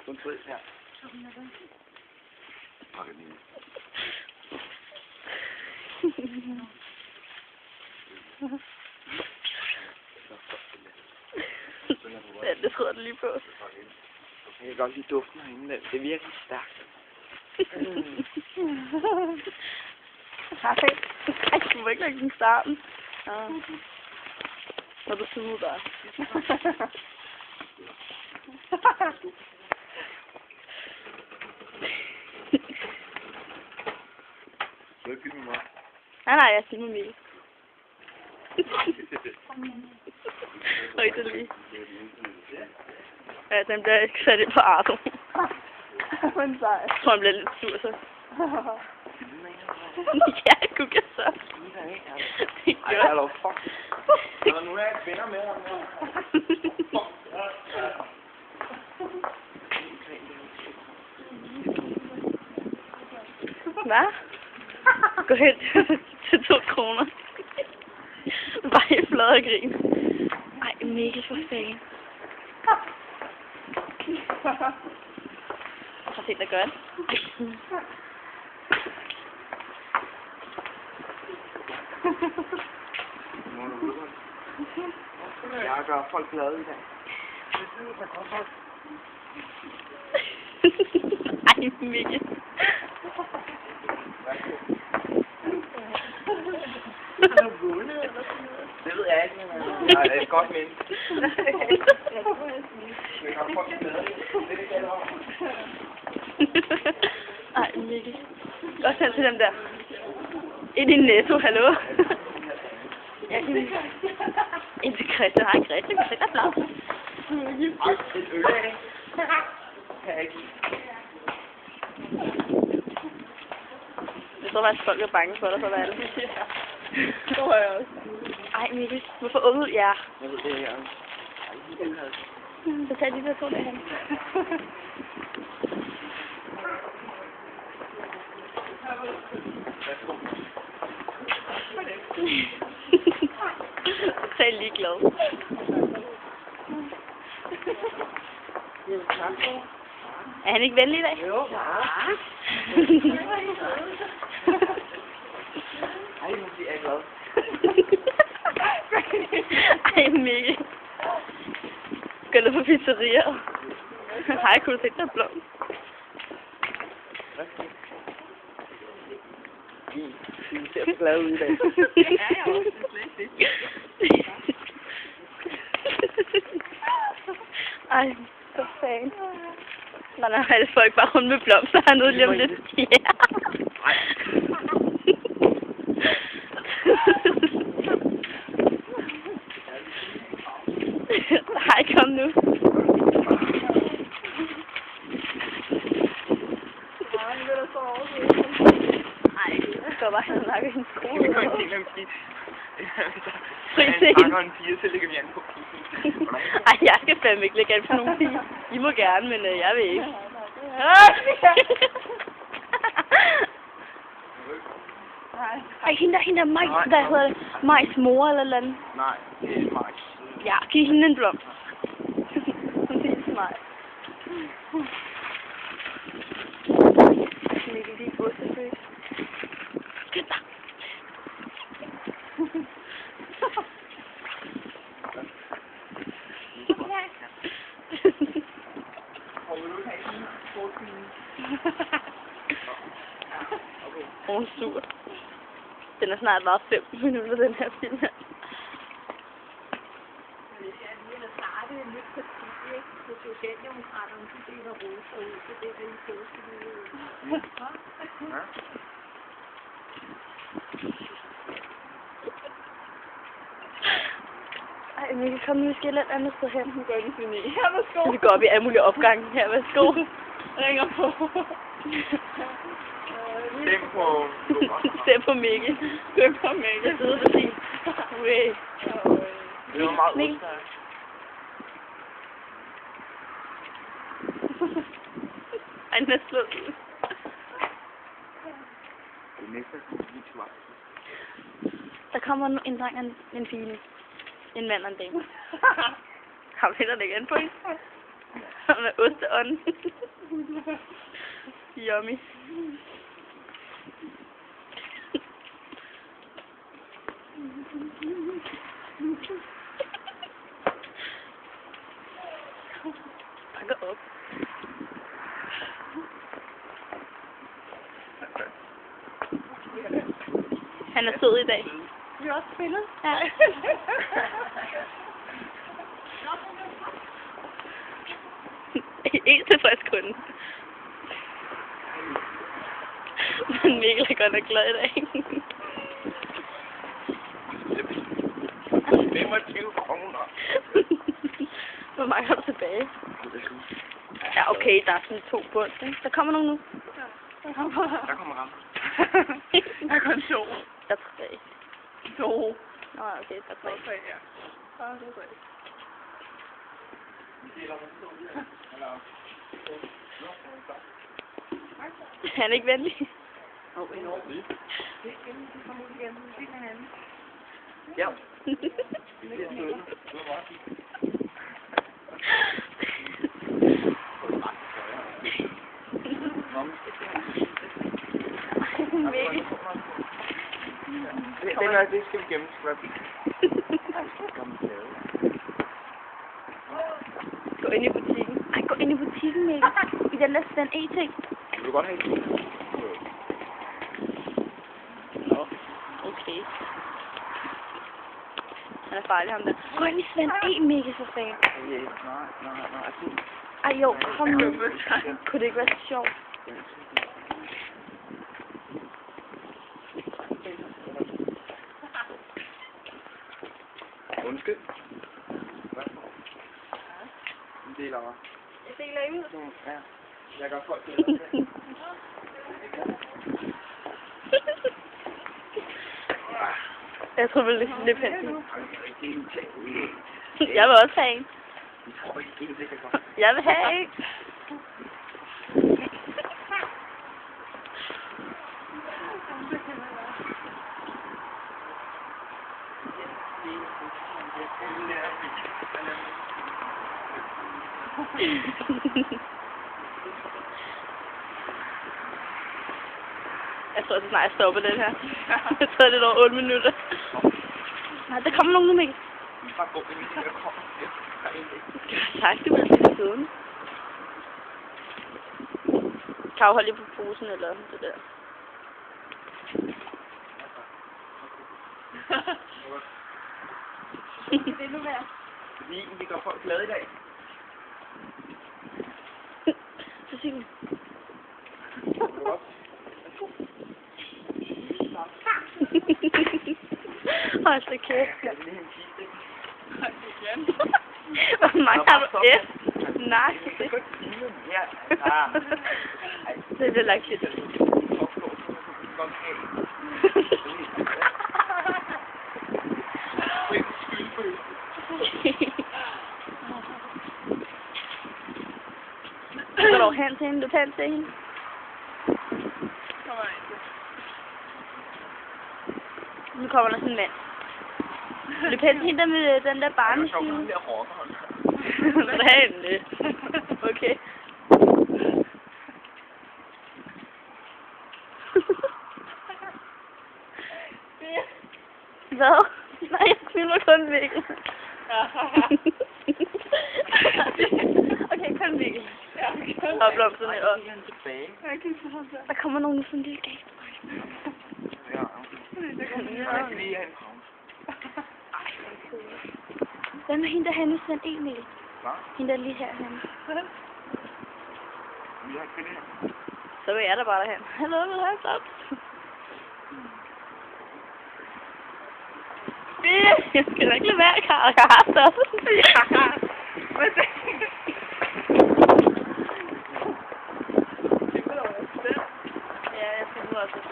Undskyld, ja. Pakke den Ja, det tror du lige på. Jeg kan godt lide duften herinde. Det er virkelig stærkt. Hej. Ej, du må ikke lægge den starten. Når du suger bare. Skal du filme mig? Nej, jeg filmer Mikkel. Højt lige. Ja, den bliver ikke sat ind på Arto. Men sej. Jeg tror, han bliver lidt sur så. Ja, kunne jeg så. Det Ej, jeg er lov fuck. Så nu er jeg kvinder med ham her. Hvad? Gå hen til 2 kroner. Bare i flad og grin. Ej, Mikkel for fanden. Så fint at gøre det. Jeg gør folk glade i dag. Ej, Mikkel. Det ved jeg ikke, men jeg er et godt menneske. Jeg gør folk glade. Det er det, jeg laver. Ej, Mikkel. Godt hen til dem der. Ind i Netto, hallo. Jeg kan ikke. Ind til Christian. Hej, Christian. Kan du applaus? Ej, et øl af. Kan jeg ikke. Jeg tror faktisk, folk er bange for dig, for hvad er det? Det tror jeg også. Ej, Mikkel. Hvorfor unge? Ja. Jeg ved det her. Så tag de der 2 derhen. Tag lige glad. Er han ikke venlig i dag? Jo. Ej, nu bliver jeg glad. Ej, Mikkel. Skal du på pizzeriet? Hej, kunne du tænke dig et blom? Du ser så glad ud i dag. Ja, jeg er også slet ikke. Ej, for fanden. Nej, det får ikke bare rundt med blomster hernede lige om lidt. Ja. Nej. Hej, kom nu. Ej, jeg skal bare have snakket en skole. Det er en ting, en pige, så lægger vi an på pigen. Ej, jeg skal fandme ikke lægge an på nogen piger. I må gerne, men jeg vil ikke. Ej, hende der Majs, hvad hedder det? Majs mor eller andet. Nej, det er Max. Ja, giv hende en blomst. Hun siger til mig. Mikkel, lige bussesøg. Skynd dig. Hun er sur. Den er snart bare 5 minutter, den her film her. Socialdemokraterne, de deler roser ud til det, der i påskelivet. Ej, Mikkel, kom nu, vi skal et andet sted hen. Nu går jeg lige til ned. Ja, værsgo. Vi går op i alle mulige opgange her. Værsgo. Ringer på. Stem på Mikkel. Stem på Mikkel. Jeg sidder på sin. Uæh. Det var meget Mikkel. Ej, den er slået ud. Det næste er video. Der kommer en dreng og en pige. En mand og en dame. Har vi heller ikke an på hende? Med osteånd. Yummy. Pakke op. Han er sød i dag. Vi har også spillet. Ja. En tilfreds kunde. Men Mikkel er godt nok glad i dag. 25 kroner. Hvor mange har du tilbage? Ja, okay, der er sådan 2 bund. Der kommer nogen nu. Der kommer ham. Der er kun 2. Der er 3. 2. Nå, okay, der er 3. 3, ja. Ja, det er 3. Han er ikke venlig. Ja. Det skal vi gemme. Gå ind i butikken. Ej, gå ind i butikken, Mikkel. I den der Svend E-ting. Du vil godt have det. Nå, okay. Han er farlig, ham der. Gå ind i Svend E, Mikkel, for fanden. Nej. Ej jo, kom nu. Kunne det ikke være så sjovt? Undskyld. En del af mig. Jeg deler ud. Ja. Jeg gør folk til det. Jeg tror vel, det er pænt. Jeg vil også have en. Jeg vil have en. Jeg tror snart, jeg stopper den her. Jeg tror, det er over 8 minutter. Nej, der kommer nogen nu, Mikkel. Jeg har sagt, det var til siden. Kan du holde lige på posen, eller det der? Kan det nu være? Vi gør folk glade i dag. Så sig det. Hold da kæft. Hvor mange har du et? Nej. Det er lagt lidt. Går du hen til hende? Du tager til hende? Nu kommer der sådan en mand. Løb hen til hende der med den der barnestige. Hvordan det? Okay. Hvad? Nej, jeg filmer kun Mikkel. Okay, kun Mikkel. Og blomsterne op. Der kommer nogen sådan en lille gæst. Hvad med hende der henne, Svend E, Mikkel? Hvad? Hende der lige herhenne. Vi har ikke det her. Så vil jeg da bare derhen. Hallo, vil du have stop? Jeg skal da ikke lade være, Karl. Jeg har stoppet. Hvad det? Ja, jeg skal nu også selv.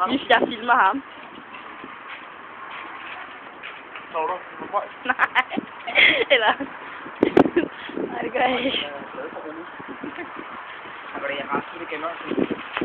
Hvis jeg filmer ham. Tror du? Du får Nej. Eller... Nej, det gør jeg ikke. Agora é rápido que é nosso.